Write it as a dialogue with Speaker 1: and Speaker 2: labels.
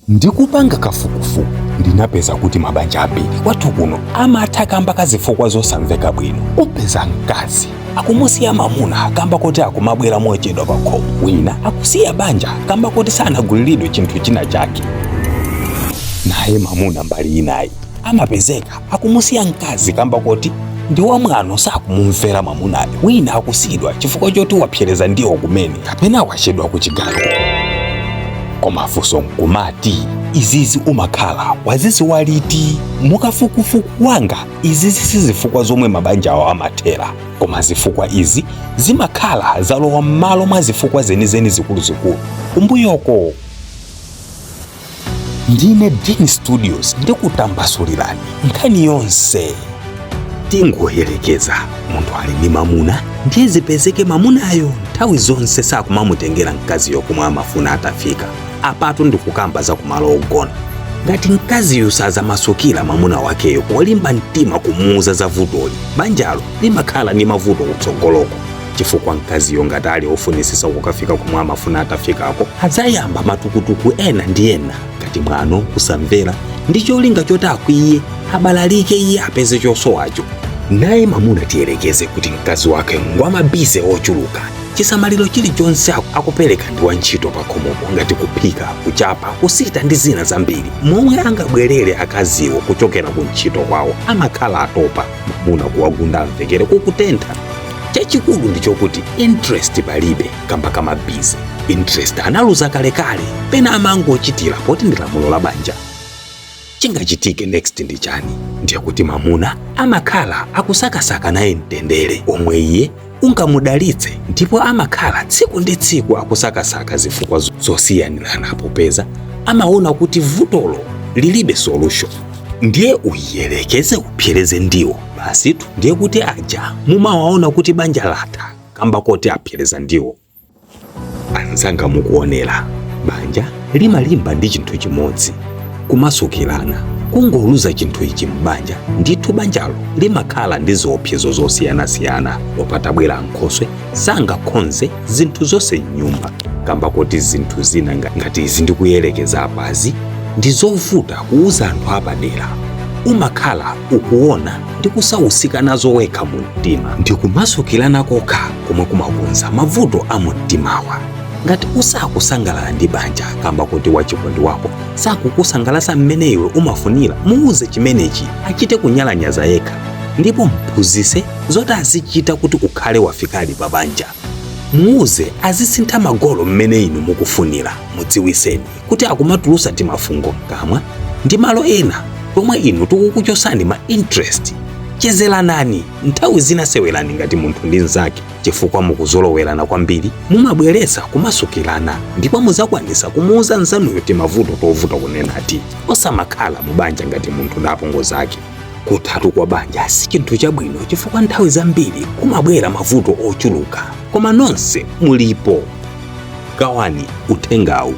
Speaker 1: Ndikupanga kafukufuku ndinapeza kuti mabanja ambiri kwathu kuno amatha kamba kazifukwa zosamveka bwino. Upeza mkazi akumusiya mamuna kamba kuti akumabwera mochedwa pa khomo, wina akusiya banja kamba kuti sanagulilidwe chinthu china chake. Naye mamuna mbali inayi amapezeka akumusiya mkazi kamba kuti ndi wamwano sakumumvera mamunayo, wina akusidwa chifukwa choti wapsereza ndiwo kumene kapena wachedwa kuchigalo. Koma funso nkumati izizi umakhala waziziwa liti? Mukafukufuku wanga izizi sizifukwa zomwe mabanja awo amathera, koma zifukwa izi zimakhala zalowa m'malo mwa zifukwa zenizeni zikuluzikulu kumbuyoko. Ndine Dean Studios ndikutambasulirani nkhani yonse. Tingoyerekeza munthu ali ndi mamuna ndiye zipezeke mamunayo nthawi zonse sakumamutengera mkaziyo kumwe amafuna atafika. Apatu ndikukamba za kumalo ogona. Ngati mkaziyo sazamasukira mamuna wakeyo polimba mtima kumuuza za vutoli, banjalo limakhala ndi mavuto kutsogoloko, chifukwa mkaziyo ngati ali ofunisisa kukafika kumwe amafuna atafikako adzayamba matukutuku ena ndi ena ngati mwano, kusamvera ndi cholinga choti akwiye abalalike iye apeze chosowacho. Naye mamuna tiyerekeze kuti mkazi wake ngwamabize ochuluka, chisamaliro chilichonse akupereka ndi wantchito pa khomopo, ngati kuphika, kuchapa, kusita ndi zina zambiri. Momwe angabwerere akaziwo kuchokera ku ntchito kwawo amakhala atopa, mamuna kuwagunda amvekere kukutentha. Chachikulu ndichokuti interest palibe kamba kamabize. Interest analuza kalekale, pena amangochitira poti ndi lamulo la banja. Chingachitike next ndi chani? Ndiye kuti mamuna amakhala akusakasaka naye mtendere omwe iye ungamudalitse, ndipo amakhala tsiku ndi tsiku akusakasaka zifukwa zosiyanirana popeza amaona kuti vutolo lilibe solution. Ndiye uyiyerekeze upsereze ndiwo basitu, ndiye kuti aja mumawaona kuti banja latha kamba kuti apsereza ndiwo. Anzanga mukuonera, banja limalimba ndi chinthu chimodzi, kumasukirana. Kungoluza chinthu ichi mbanja ndithu banjalo limakhala ndi zoopsezo zosiyanasiyana. Opata bwera nkhoswe sangakhonze zinthu zonse m'nyumba kamba kuti zinthu zina ngati izi ndikuyerekeza apazi ndi zovuta kuuza anthu apadera. Umakhala ukuona ndi kusawusika nazo wekha mu mtima, ndi kumasukirana kokha komwe kumakonza mavuto a mumtimawa. Ngati usakusangalala ndi banja kamba kuti wachikondi wako sakukusangalatsa mmene iwe umafunira, muuze chimenechi achite kunyalanyaza yekha, ndipo mphunzitse zoti azichita kuti ukhale wafikali pa banja. Muuze azisintha magolo mmene inu mukufunira. Mudziwiseni kuti akumatulusa ndi mafungo kamwa ndi malo ena pomwe inu tikukuchosani ma interest. Chezelanani, nthawi zina sewelani ngati munthu ndi nzake, chifukwa mukuzolowerana kwambiri mumabweretsa kumasukirana, ndipo muzakwanisa kumuuza nzanuyo ti mavuto tovuta kunena ati osamakhala mu banja ngati munthu ndi apongozi ake. Kuthatu kwa banja si chinthu chabwino, chifukwa nthawi zambiri kumabwera mavuto ochuluka, koma nonse mulipo. Gawani uthengawu.